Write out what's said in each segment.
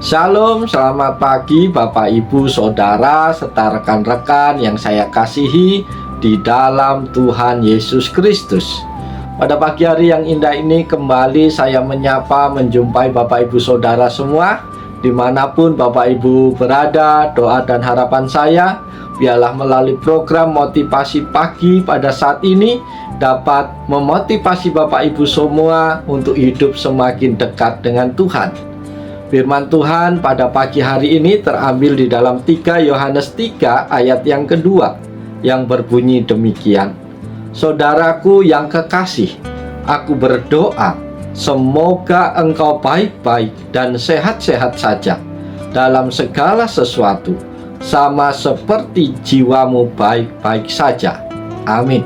Shalom, selamat pagi Bapak Ibu Saudara serta rekan-rekan yang saya kasihi di dalam Tuhan Yesus Kristus. Pada pagi hari yang indah ini kembali saya menyapa menjumpai Bapak Ibu Saudara semua. Dimanapun Bapak Ibu berada, doa dan harapan saya biarlah melalui program motivasi pagi pada saat ini dapat memotivasi Bapak Ibu semua untuk hidup semakin dekat dengan Tuhan. Firman Tuhan pada pagi hari ini terambil di dalam 3 Yohanes 3 ayat yang kedua yang berbunyi demikian. Saudaraku yang kekasih, aku berdoa semoga engkau baik-baik dan sehat-sehat saja dalam segala sesuatu, sama seperti jiwamu baik-baik saja. Amin.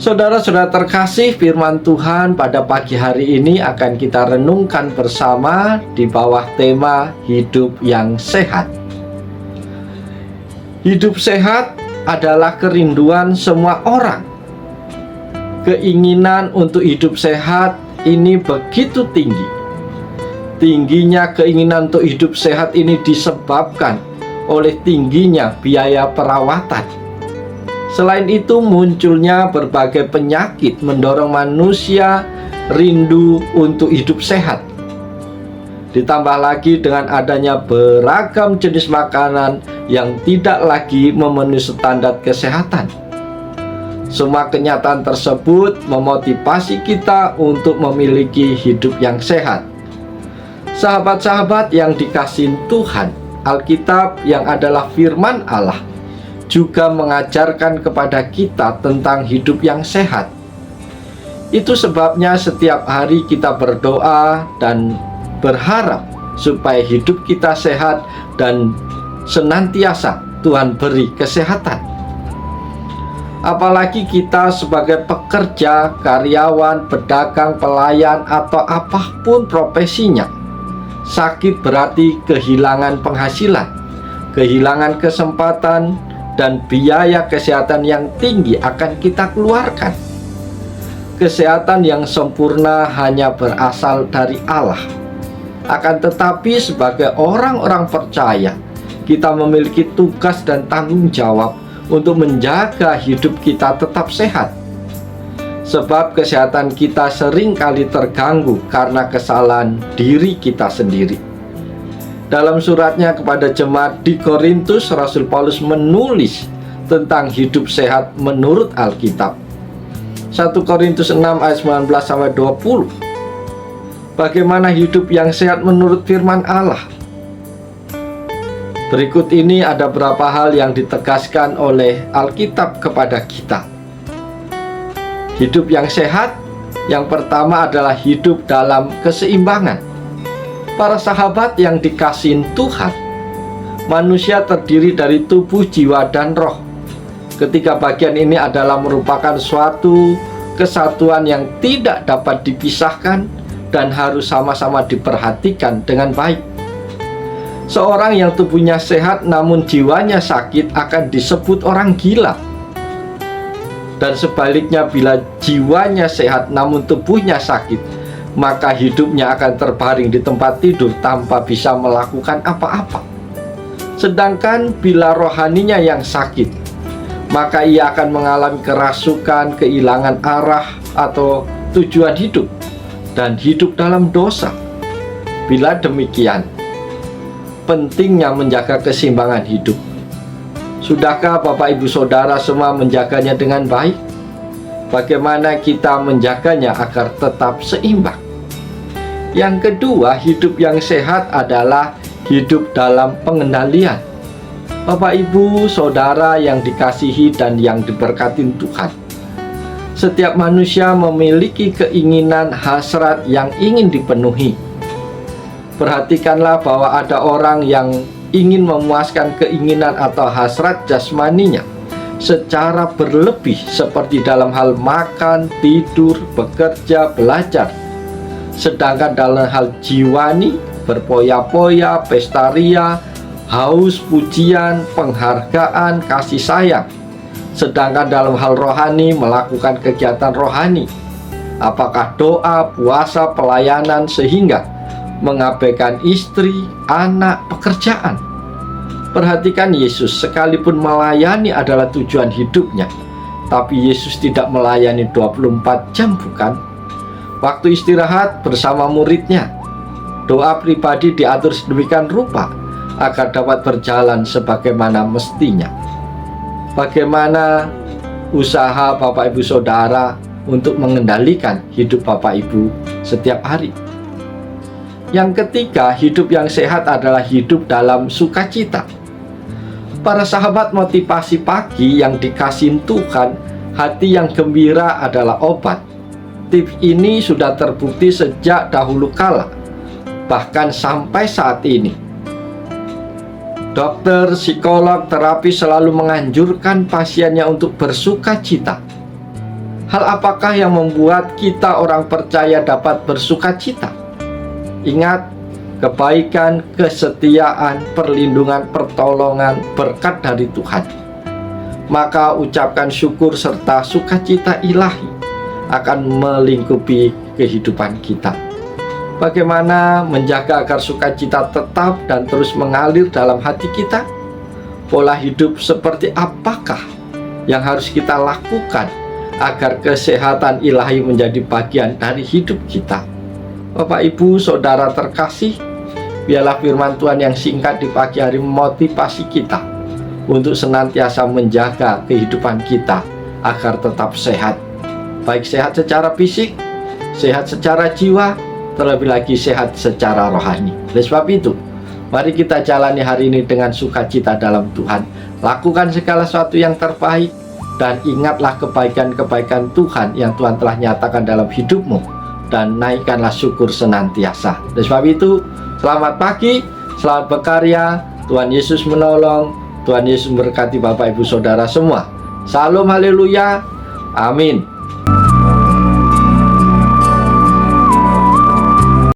Saudara-saudara terkasih, firman Tuhan pada pagi hari ini akan kita renungkan bersama di bawah tema hidup yang sehat. Hidup sehat adalah kerinduan semua orang. Keinginan untuk hidup sehat ini begitu tinggi. Tingginya keinginan untuk hidup sehat ini disebabkan oleh tingginya biaya perawatan. Selain itu, munculnya berbagai penyakit mendorong manusia rindu untuk hidup sehat. Ditambah lagi dengan adanya beragam jenis makanan yang tidak lagi memenuhi standar kesehatan. Semua kenyataan tersebut memotivasi kita untuk memiliki hidup yang sehat. Sahabat-sahabat yang dikasihi Tuhan, Alkitab yang adalah firman Allah juga mengajarkan kepada kita tentang hidup yang sehat. Itu sebabnya setiap hari kita berdoa dan berharap supaya hidup kita sehat dan senantiasa Tuhan beri kesehatan. Apalagi kita sebagai pekerja, karyawan, pedagang, pelayan, atau apapun profesinya. Sakit berarti kehilangan penghasilan, kehilangan kesempatan, dan biaya kesehatan yang tinggi akan kita keluarkan. Kesehatan yang sempurna hanya berasal dari Allah. Akan tetapi sebagai orang-orang percaya, kita memiliki tugas dan tanggung jawab untuk menjaga hidup kita tetap sehat. Sebab kesehatan kita seringkali terganggu karena kesalahan diri kita sendiri. Dalam suratnya kepada jemaat di Korintus, Rasul Paulus menulis tentang hidup sehat menurut Alkitab. 1 Korintus 6 ayat 19-20. Bagaimana hidup yang sehat menurut firman Allah? Berikut ini ada beberapa hal yang ditegaskan oleh Alkitab kepada kita. Hidup yang sehat, yang pertama adalah hidup dalam keseimbangan. Para sahabat yang dikasihi Tuhan, manusia terdiri dari tubuh, jiwa, dan roh. Ketiga bagian ini adalah merupakan suatu kesatuan yang tidak dapat dipisahkan dan harus sama-sama diperhatikan dengan baik. Seorang yang tubuhnya sehat namun jiwanya sakit akan disebut orang gila. Dan sebaliknya, bila jiwanya sehat namun tubuhnya sakit, maka hidupnya akan terbaring di tempat tidur tanpa bisa melakukan apa-apa. Sedangkan bila rohaninya yang sakit, maka ia akan mengalami kerasukan, kehilangan arah atau tujuan hidup, dan hidup dalam dosa. Bila demikian, pentingnya menjaga keseimbangan hidup. Sudahkah Bapak Ibu Saudara semua menjaganya dengan baik? Bagaimana kita menjaganya agar tetap seimbang? Yang kedua, hidup yang sehat adalah hidup dalam pengendalian. Bapak Ibu Saudara yang dikasihi dan yang diberkati Tuhan, setiap manusia memiliki keinginan hasrat yang ingin dipenuhi. Perhatikanlah bahwa ada orang yang ingin memuaskan keinginan atau hasrat jasmaninya secara berlebih, seperti dalam hal makan, tidur, bekerja, belajar. Sedangkan dalam hal jiwani, berpoya-poya, pesta ria, haus pujian, penghargaan, kasih sayang. Sedangkan dalam hal rohani, melakukan kegiatan rohani. Apakah doa, puasa, pelayanan, sehingga mengabaikan istri, anak, pekerjaan. Perhatikan Yesus, sekalipun melayani adalah tujuan hidupnya, tapi Yesus tidak melayani 24 jam, bukan? Waktu istirahat bersama muridnya, doa pribadi diatur sedemikian rupa agar dapat berjalan sebagaimana mestinya. Bagaimana usaha Bapak Ibu Saudara untuk mengendalikan hidup Bapak Ibu setiap hari? Yang ketiga, hidup yang sehat adalah hidup dalam sukacita. Para sahabat motivasi pagi yang dikasihi Tuhan, hati yang gembira adalah obat. Tips ini sudah terbukti sejak dahulu kala, bahkan sampai saat ini. Dokter, psikolog, terapi selalu menganjurkan pasiennya untuk bersuka cita. Hal apakah yang membuat kita orang percaya dapat bersuka cita? Ingat, kebaikan, kesetiaan, perlindungan, pertolongan, berkat dari Tuhan. Maka ucapkan syukur serta sukacita ilahi akan melingkupi kehidupan kita. Bagaimana menjaga agar sukacita tetap dan terus mengalir dalam hati kita? Pola hidup seperti apakah yang harus kita lakukan agar kesehatan ilahi menjadi bagian dari hidup kita? Bapak Ibu Saudara terkasih, biarlah firman Tuhan yang singkat di pagi hari memotivasi kita untuk senantiasa menjaga kehidupan kita agar tetap sehat. Baik sehat secara fisik, sehat secara jiwa, terlebih lagi sehat secara rohani. Oleh sebab itu, mari kita jalani hari ini dengan sukacita dalam Tuhan. Lakukan segala sesuatu yang terbaik dan ingatlah kebaikan-kebaikan Tuhan yang Tuhan telah nyatakan dalam hidupmu, dan naikkanlah syukur senantiasa. Oleh sebab itu, selamat pagi, selamat berkarya, Tuhan Yesus menolong, Tuhan Yesus memberkati Bapak Ibu Saudara semua. Salam haleluya, amin.